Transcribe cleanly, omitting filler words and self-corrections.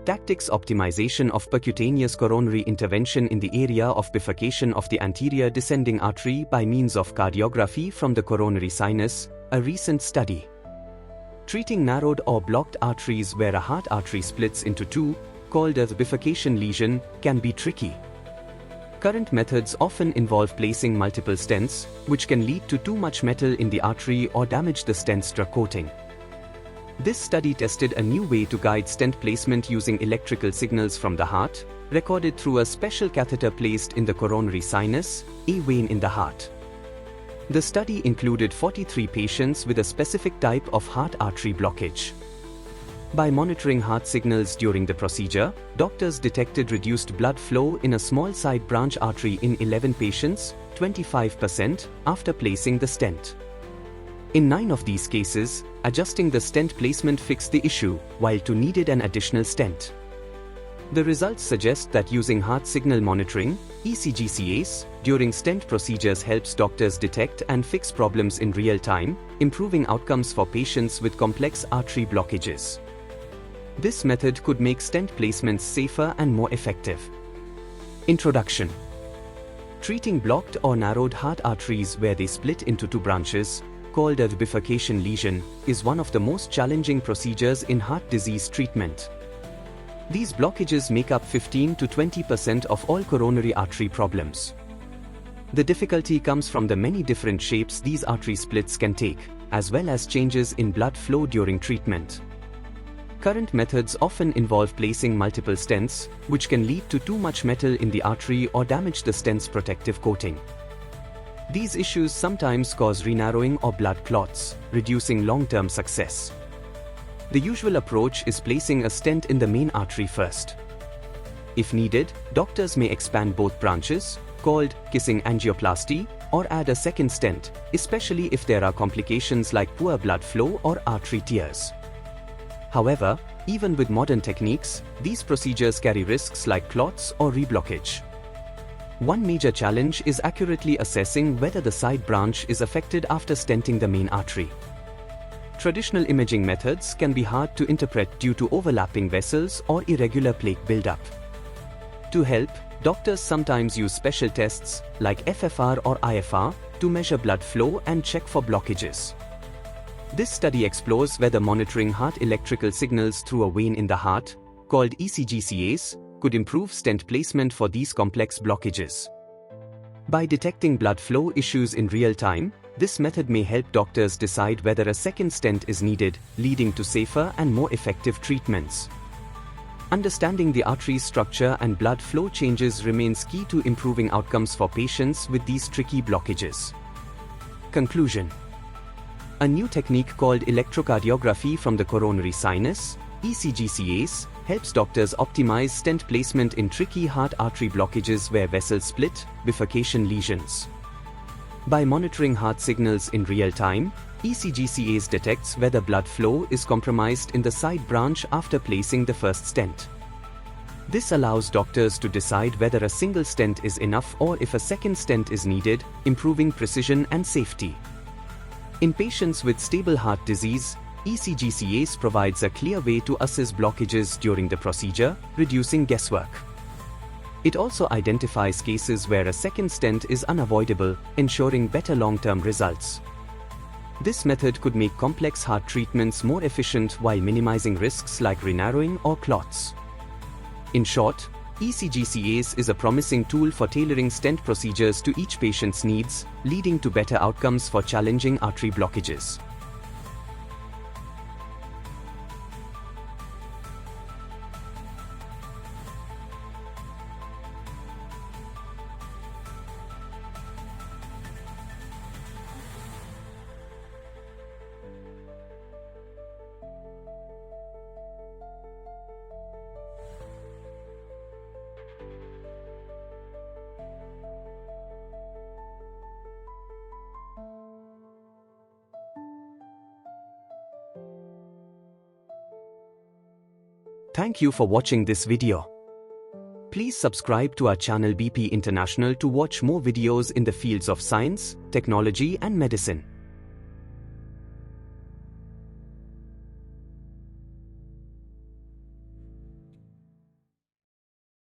Tactics: optimization of percutaneous coronary intervention in the area of bifurcation of the anterior descending artery by means of cardiography from the coronary sinus, a recent study. Treating narrowed or blocked arteries where a heart artery splits into two, called a bifurcation lesion, can be tricky. Current methods often involve placing multiple stents, which can lead to too much metal in the artery or damage the stent structure coating. This study tested a new way to guide stent placement using electrical signals from the heart, recorded through a special catheter placed in the coronary sinus, a vein in the heart. The study included 43 patients with a specific type of heart artery blockage. By monitoring heart signals during the procedure, doctors detected reduced blood flow in a small side branch artery in 11 patients, 25%, after placing the stent. In 9 of these cases, adjusting the stent placement fixed the issue, while 2 needed an additional stent. The results suggest that using heart signal monitoring, ECG/CAS, during stent procedures helps doctors detect and fix problems in real time, improving outcomes for patients with complex artery blockages. This method could make stent placements safer and more effective. Introduction. Treating blocked or narrowed heart arteries where they split into 2 branches, called a bifurcation lesion, is one of the most challenging procedures in heart disease treatment. These blockages make up 15 to 20% of all coronary artery problems. The difficulty comes from the many different shapes these artery splits can take, as well as changes in blood flow during treatment. Current methods often involve placing multiple stents, which can lead to too much metal in the artery or damage the stent's protective coating. These issues sometimes cause renarrowing or blood clots, reducing long-term success. The usual approach is placing a stent in the main artery first. If needed, doctors may expand both branches, called kissing angioplasty, or add a second stent, especially if there are complications like poor blood flow or artery tears. However, even with modern techniques, these procedures carry risks like clots or reblockage. One major challenge is accurately assessing whether the side branch is affected after stenting the main artery. Traditional imaging methods can be hard to interpret due to overlapping vessels or irregular plaque buildup. To help, doctors sometimes use special tests, like FFR or IFR, to measure blood flow and check for blockages. This study explores whether monitoring heart electrical signals through a vein in the heart, called ECG/CAS, could improve stent placement for these complex blockages. By detecting blood flow issues in real time, this method may help doctors decide whether a second stent is needed, leading to safer and more effective treatments. Understanding the artery structure and blood flow changes remains key to improving outcomes for patients with these tricky blockages. Conclusion. A new technique called electrocardiography from the coronary sinus, ECG/CAS, helps doctors optimize stent placement in tricky heart artery blockages where vessels split, bifurcation lesions. By monitoring heart signals in real time, ECG/CAS detects whether blood flow is compromised in the side branch after placing the first stent. This allows doctors to decide whether a single stent is enough or if a second stent is needed, improving precision and safety. In patients with stable heart disease, ECG/CAS provides a clear way to assess blockages during the procedure, reducing guesswork. It also identifies cases where a second stent is unavoidable, ensuring better long-term results. This method could make complex heart treatments more efficient while minimizing risks like renarrowing or clots. In short, ECG/CAS is a promising tool for tailoring stent procedures to each patient's needs, leading to better outcomes for challenging artery blockages. Thank you for watching this video. Please subscribe to our channel BP International to watch more videos in the fields of science, technology and medicine.